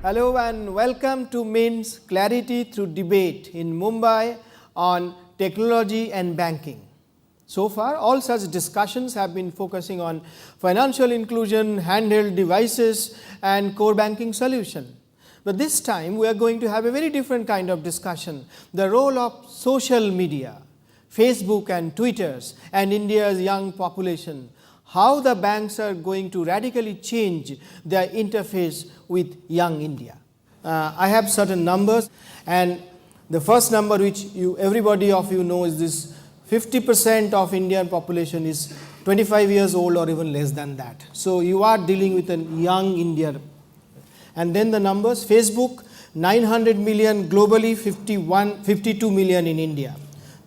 Hello and welcome to Min's Clarity Through Debate in Mumbai on technology and banking. So far, all such discussions have been focusing on financial inclusion, handheld devices and core banking solution. But this time, we are going to have a very different kind of discussion, the role of social media, Facebook and Twitters and India's young population, how the banks are going to radically change their interface with young India. I have certain numbers, and the first number which everybody of you know is this: 50% of Indian population is 25 years old or even less than that. So you are dealing with a young India. And then the numbers: Facebook 900 million globally, 52 million in India.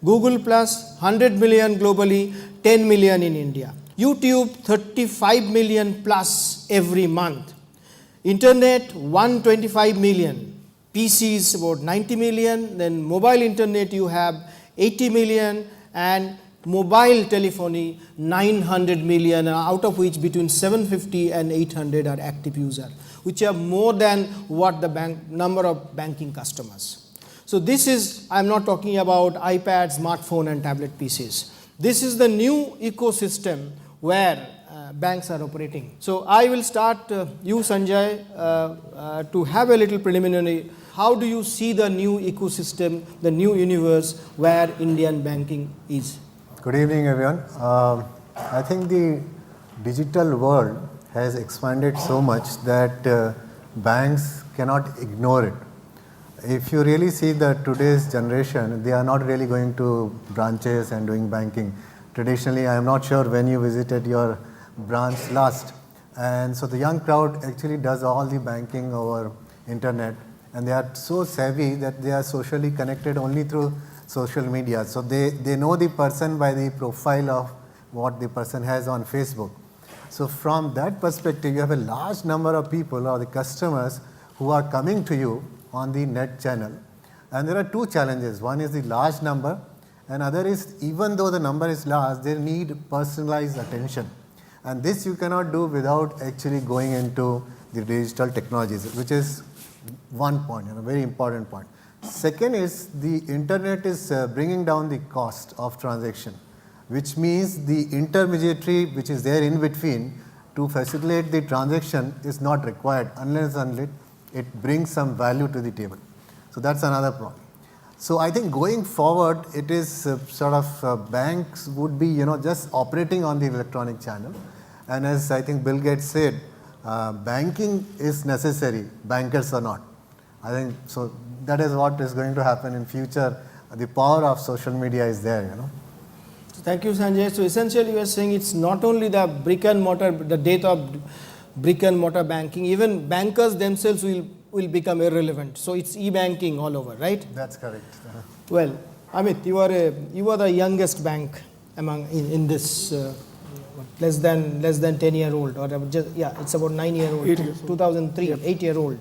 Google Plus 100 million globally, 10 million in India. YouTube 35 million plus every month. Internet 125 million. PCs about 90 million. Then mobile internet you have 80 million, and mobile telephony 900 million, out of which between 750 and 800 are active users, which are more than what the number of banking customers. So this is, I am not talking about iPad, smartphone and tablet PCs. This is the new ecosystem where banks are operating. So I will start you, Sanjay, to have a little preliminary. How do you see the new ecosystem, the new universe where Indian banking is? Good evening, everyone. I think the digital world has expanded so much that banks cannot ignore it. If you really see that today's generation, they are not really going to branches and doing banking. Traditionally, I am not sure when you visited your branch last. And so the young crowd actually does all the banking over internet, and they are so savvy that they are socially connected only through social media. So they know the person by the profile of what the person has on Facebook. So from that perspective, you have a large number of people or the customers who are coming to you on the net channel. And there are two challenges. One is the large number, and other is, even though the number is large, they need personalized attention. And this you cannot do without actually going into the digital technologies, which is one point, a very important point. Second is the internet is bringing down the cost of transaction, which means the intermediary which is there in between to facilitate the transaction is not required unless it brings some value to the table. So that's another point. So I think going forward, it is sort of banks would be just operating on the electronic channel, and as I think Bill Gates said, banking is necessary, bankers are not. I think so. That is what is going to happen in future. The power of social media is there. Thank you, Sanjay. So essentially, you are saying it's not only the brick and mortar, the death of brick and mortar banking. Even bankers themselves will become irrelevant. So it's e-banking all over, right? That's correct. Well, Amit, you are the youngest bank among in this less than 10-year-old, or it's about 9-year-old. 8 years old. 2003, Yep. 8-year-old.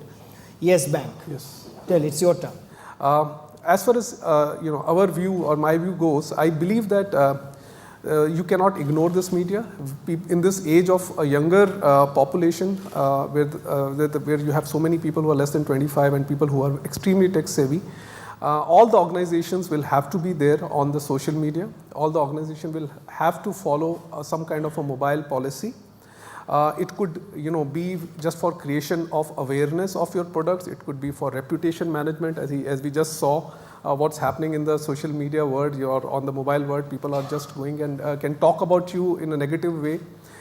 Yes Bank. Yes. Tell, it's your turn. As far as our view or my view goes, I believe that you cannot ignore this media. In this age of a younger population, where you have so many people who are less than 25 and people who are extremely tech savvy, all the organizations will have to be there on the social media. All the organization will have to follow some kind of a mobile policy. It could be just for creation of awareness of your products. It could be for reputation management, as we just saw what's happening in the social media world or on the mobile world. People are just going and can talk about you in a negative way.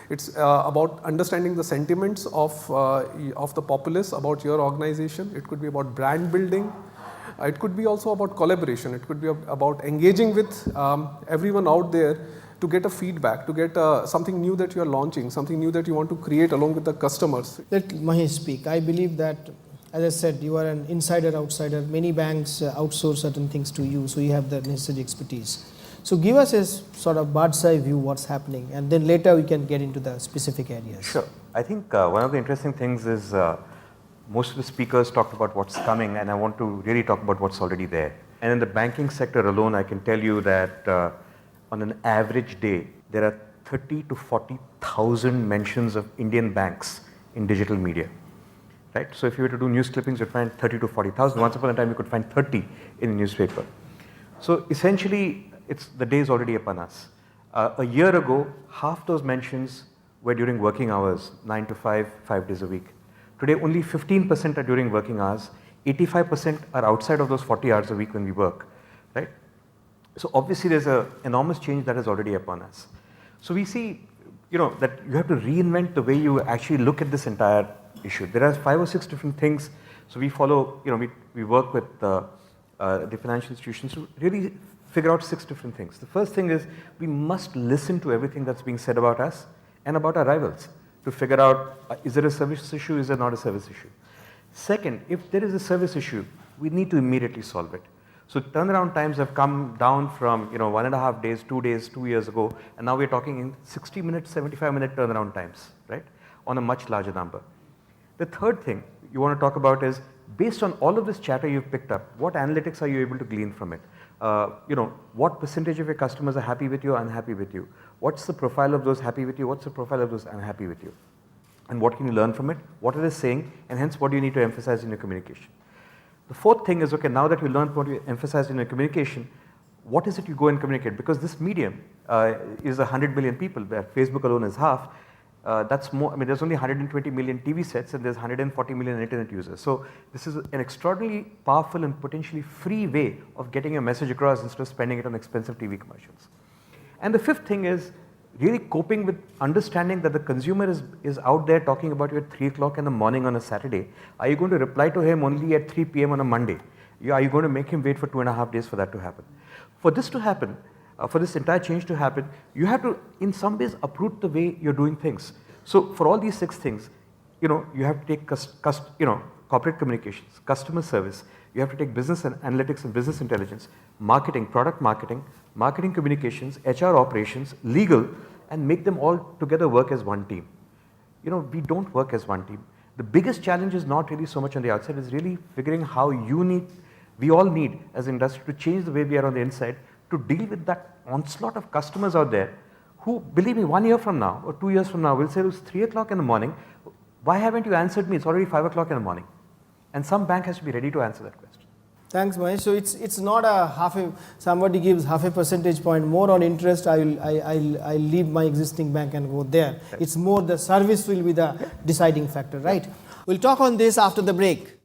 It's about understanding the sentiments of the populace about your organization. It could be about brand building. It could be also about collaboration. It could be about engaging with everyone out there to get a feedback, to get something new that you are launching, something new that you want to create along with the customers. Let Mahesh speak. I believe that, as I said, you are an insider, outsider. Many banks outsource certain things to you, so you have the necessary expertise. So give us a sort of bird's eye view what's happening, and then later we can get into the specific areas. Sure. I think one of the interesting things is most of the speakers talked about what's coming, and I want to really talk about what's already there. And in the banking sector alone, I can tell you that on an average day, there are 30 to 40,000 mentions of Indian banks in digital media. right? So if you were to do news clippings, you'd find 30 to 40,000. Once upon a time, you could find 30 in a newspaper. So essentially, the day is already upon us. A year ago, half those mentions were during working hours, 9 to 5, 5 days a week. Today, only 15% are during working hours. 85% are outside of those 40 hours a week when we work, right? So obviously, there's an enormous change that is already upon us. So we see, that you have to reinvent the way you actually look at this entire issue. There are 5 or 6 different things. So we follow, we work with the financial institutions to really figure out 6 different things. The first thing is we must listen to everything that's being said about us and about our rivals to figure out, is there a service issue, is there not a service issue? Second, if there is a service issue, we need to immediately solve it. So turnaround times have come down from 1.5 days, 2 days, 2 years ago, and now we're talking in 60 minutes, 75-minute turnaround times, right, on a much larger number. The third thing you want to talk about is, based on all of this chatter you've picked up, what analytics are you able to glean from it? What percentage of your customers are happy with you or unhappy with you? What's the profile of those happy with you? What's the profile of those unhappy with you? And what can you learn from it? What are they saying? And hence, what do you need to emphasize in your communication? The fourth thing is, okay, now that you learned what you emphasize in your communication, what is it you go and communicate? Because this medium is 100 million people, where Facebook alone is half. That's more, there's only 120 million TV sets and there's 140 million internet users. So this is an extraordinarily powerful and potentially free way of getting your message across instead of spending it on expensive TV commercials. And the fifth thing is really coping with understanding that the consumer is out there talking about you at 3 o'clock in the morning on a Saturday. Are you going to reply to him only at 3 p.m. on a Monday? Are you going to make him wait for 2.5 days for that to happen? For this to happen, for this entire change to happen, you have to, in some ways, uproot the way you're doing things. So for all these 6 things, you have to take corporate communications, customer service, you have to take business and analytics and business intelligence, marketing, product marketing, marketing communications, HR operations, legal, and make them all together work as one team. We don't work as one team. The biggest challenge is not really so much on the outside, it's really figuring how we all need as an industry to change the way we are on the inside to deal with that onslaught of customers out there who, believe me, 1 year from now or 2 years from now will say it was 3 o'clock in the morning, why haven't you answered me? It's already 5 o'clock in the morning. And some bank has to be ready to answer that question. Thanks, Mahesh. So it's not somebody gives half a percentage point more on interest, I'll leave my existing bank and go there. Right. It's more the service will be the deciding factor, right? We'll talk on this after the break.